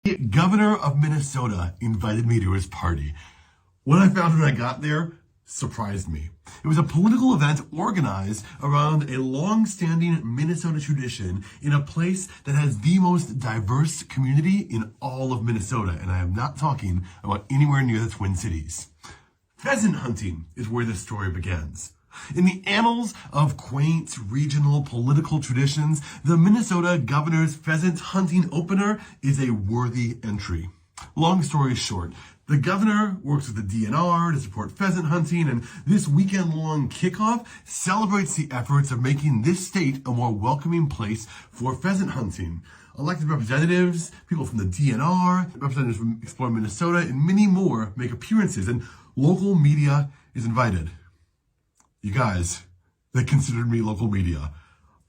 The governor of Minnesota invited me to his party. What I found when I got there surprised me. It was a political event organized around a long-standing Minnesota tradition in a place that has the most diverse community in all of Minnesota, and I am not talking about anywhere near the Twin Cities. Pheasant hunting is where this story begins. In the annals of quaint regional political traditions, the Minnesota governor's pheasant hunting opener is a worthy entry. Long story short, the governor works with the DNR to support pheasant hunting, and this weekend-long kickoff celebrates the efforts of making this state a more welcoming place for pheasant hunting. Elected representatives, people from the DNR, representatives from Explore Minnesota, and many more make appearances, and local media is invited. You guys, they considered me local media.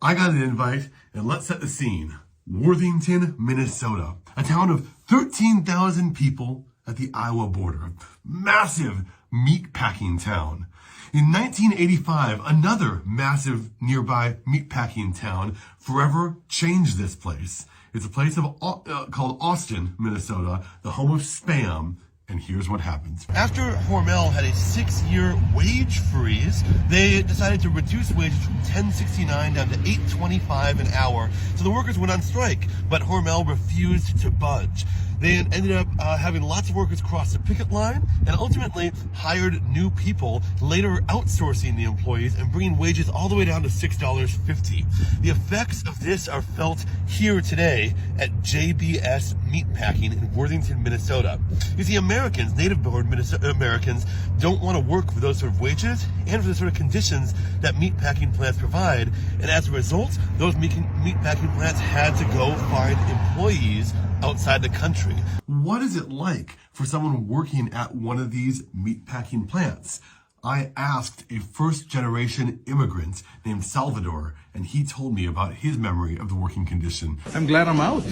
I got an invite, and let's set the scene. Worthington, Minnesota, a town of 13,000 people at the Iowa border. Massive meatpacking town. In 1985, another massive nearby meatpacking town forever changed this place. It's a place called Austin, Minnesota, the home of Spam. And here's what happened. After Hormel had a 6-year wage freeze, they decided to reduce wages from $10.69 down to $8.25 an hour. So the workers went on strike, but Hormel refused to budge. They ended up having lots of workers cross the picket line and ultimately hired new people, later outsourcing the employees and bringing wages all the way down to $6.50. The effects of this are felt here today at JBS Meatpacking in Worthington, Minnesota. You see, Americans, native-born Americans, don't want to work for those sort of wages and for the sort of conditions that meatpacking plants provide. And as a result, those meatpacking plants had to go find employees outside the country. What is it like for someone working at one of these meatpacking plants? I asked a first-generation immigrant named Salvador, and he told me about his memory of the working condition. I'm glad I'm out.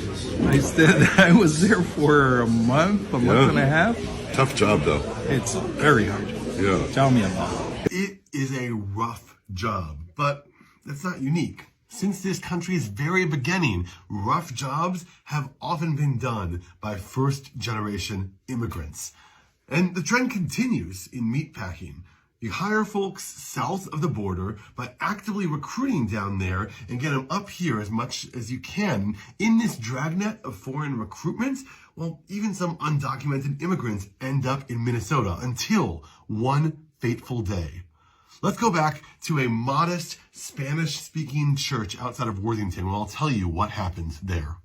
I was there for a month and a half. Tough job, though. It's very hard. Yeah. Tell me about it. It is a rough job, but that's not unique. Since this country's very beginning, rough jobs have often been done by first-generation immigrants. And the trend continues in meatpacking. You hire folks south of the border by actively recruiting down there and get them up here as much as you can. In this dragnet of foreign recruitment, well, even some undocumented immigrants end up in Minnesota until one fateful day. Let's go back to a modest Spanish-speaking church outside of Worthington, where I'll tell you what happened there.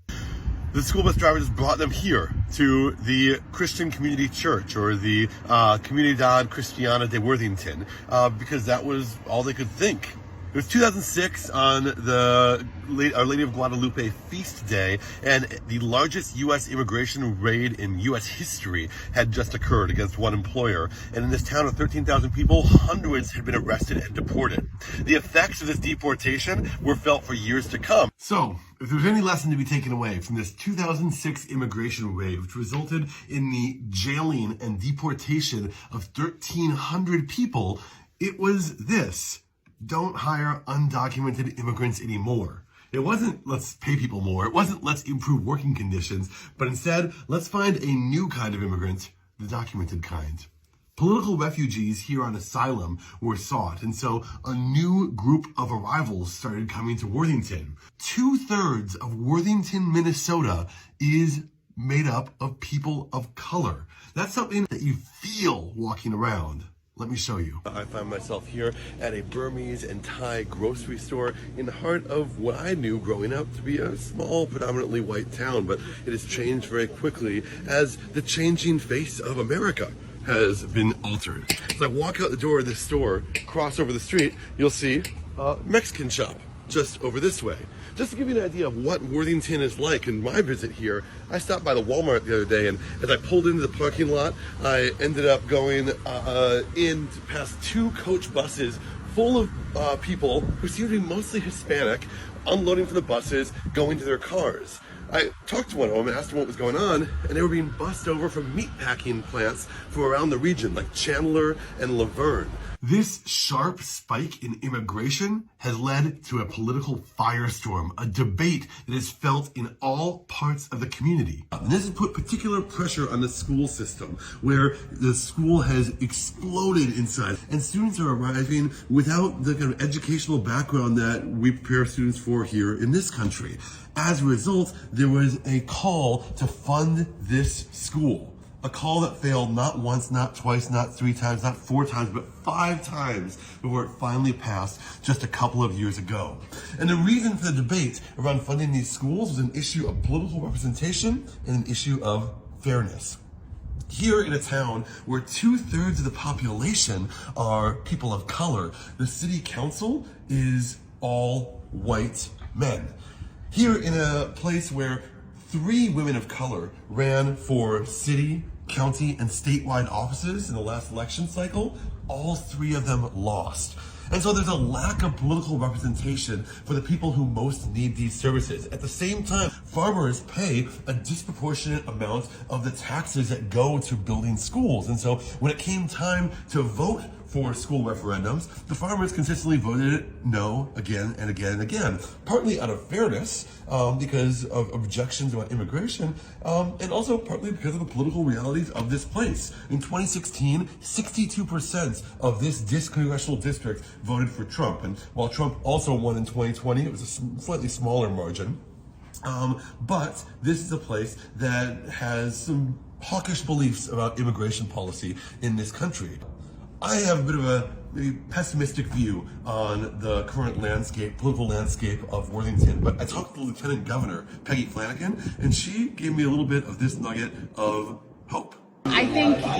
The school bus driver just brought them here to the Christian Community Church, or the Comunidad Cristiana de Worthington, because that was all they could think. It was 2006 on the Our Lady of Guadalupe feast day, and the largest U.S. immigration raid in U.S. history had just occurred against one employer. And in this town of 13,000 people, hundreds had been arrested and deported. The effects of this deportation were felt for years to come. So, if there's any lesson to be taken away from this 2006 immigration raid, which resulted in the jailing and deportation of 1,300 people, it was this: don't hire undocumented immigrants anymore. It wasn't let's pay people more. It wasn't let's improve working conditions, but instead let's find a new kind of immigrant, the documented kind. Political refugees here on asylum were sought, and so a new group of arrivals started coming to Worthington. 2/3 of Worthington, Minnesota is made up of people of color. That's something that you feel walking around. Let me show you. I find myself here at a Burmese and Thai grocery store in the heart of what I knew growing up to be a small, predominantly white town, but it has changed very quickly as the changing face of America has been altered. As I walk out the door of this store, cross over the street, you'll see a Mexican shop just over this way. Just to give you an idea of what Worthington is like in my visit here, I stopped by the Walmart the other day, and as I pulled into the parking lot, I ended up going in past 2 coach buses full of people who seem to be mostly Hispanic, unloading from the buses, going to their cars. I talked to one of them and asked them what was going on, and they were being bussed over from meatpacking plants from around the region, like Chandler and Laverne. This sharp spike in immigration has led to a political firestorm, a debate that is felt in all parts of the community. And this has put particular pressure on the school system, where the school has exploded inside, and students are arriving without the kind of educational background that we prepare students for here in this country. As a result, there was a call to fund this school. A call that failed not once, not twice, not 3 times, not 4 times, but 5 times before it finally passed just a couple of years ago. And the reason for the debate around funding these schools was an issue of political representation and an issue of fairness. Here in a town where 2/3 of the population are people of color, the city council is all white men. Here in a place where 3 women of color ran for city, county, and statewide offices in the last election cycle, all 3 of them lost. And so there's a lack of political representation for the people who most need these services. At the same time, farmers pay a disproportionate amount of the taxes that go to building schools. And so when it came time to vote for school referendums, the farmers consistently voted no again and again and again, partly out of fairness, because of objections about immigration, and also partly because of the political realities of this place. In 2016, 62% of this congressional district voted for Trump, and while Trump also won in 2020, it was a slightly smaller margin. But this is a place that has some hawkish beliefs about immigration policy in this country. I have a bit of a maybe pessimistic view on the current political landscape of Worthington, but I talked to the Lieutenant Governor, Peggy Flanagan, and she gave me a little bit of this nugget of hope. I think, I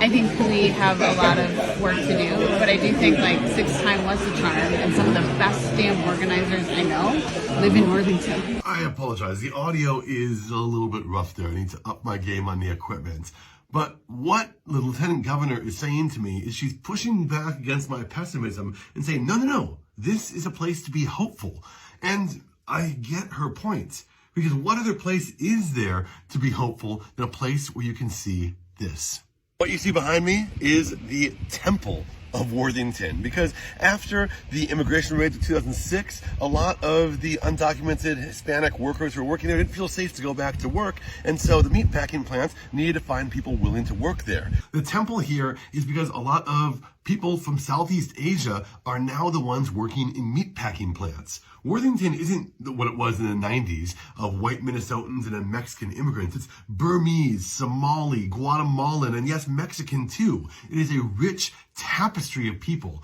think we have a lot of work to do, but I do think 6-time was the charm, and some of the best damn organizers I know live in Worthington. I apologize. The audio is a little bit rough there. I need to up my game on the equipment. But what the Lieutenant Governor is saying to me is she's pushing back against my pessimism and saying, no, this is a place to be hopeful. And I get her point. Because what other place is there to be hopeful than a place where you can see this? What you see behind me is the Temple of Worthington, because after the immigration raids of 2006, a lot of the undocumented Hispanic workers who were working there didn't feel safe to go back to work, and so the meatpacking plants needed to find people willing to work there. The temple here is because a lot of people from Southeast Asia are now the ones working in meatpacking plants. Worthington isn't what it was in the 90s of white Minnesotans and then Mexican immigrants. It's Burmese, Somali, Guatemalan, and yes, Mexican too. It is a rich tapestry of people.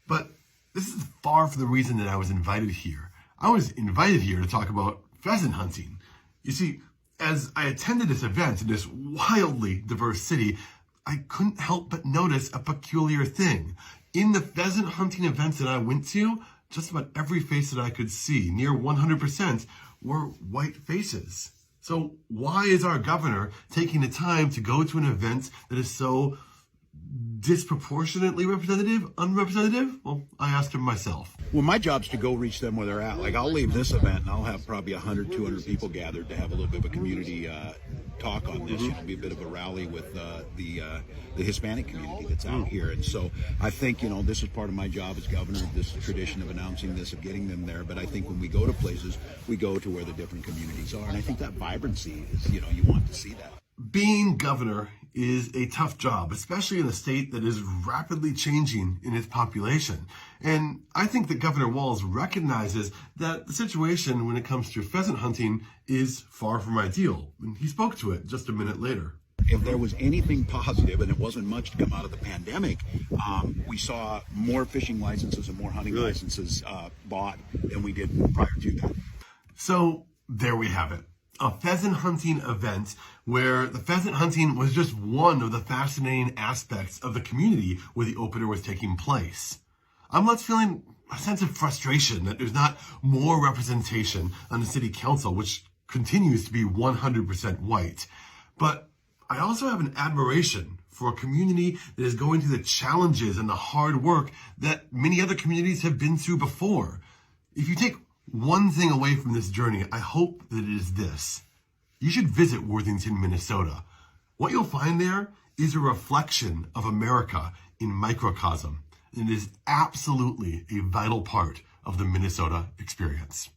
But this is far from the reason that I was invited here. I was invited here to talk about pheasant hunting. You see, as I attended this event in this wildly diverse city, I couldn't help but notice a peculiar thing. In the pheasant hunting events that I went to, just about every face that I could see, near 100%, were white faces. So why is our governor taking the time to go to an event that is so disproportionately unrepresentative? Well, I asked him myself. Well, my job's to go reach them where they're at. I'll leave this event and I'll have probably 100, 200 people gathered to have a little bit of a community talk on this. Be a bit of a rally with the Hispanic community that's out here. And so I think, this is part of my job as governor, this tradition of announcing this, of getting them there. But I think when we go to places, we go to where the different communities are. And I think that vibrancy is, you want to see that. Being governor is a tough job, especially in a state that is rapidly changing in its population. And I think that Governor Walz recognizes that the situation when it comes to pheasant hunting is far from ideal. And he spoke to it just a minute later. If there was anything positive, and it wasn't much to come out of the pandemic, we saw more fishing licenses and more hunting licenses bought than we did prior to that. So there we have it. A pheasant hunting event where the pheasant hunting was just one of the fascinating aspects of the community where the opener was taking place. I'm left feeling a sense of frustration that there's not more representation on the city council, which continues to be 100% white. But I also have an admiration for a community that is going through the challenges and the hard work that many other communities have been through before. If you take one thing away from this journey, I hope that it is this. You should visit Worthington, Minnesota. What you'll find there is a reflection of America in microcosm. It is absolutely a vital part of the Minnesota experience.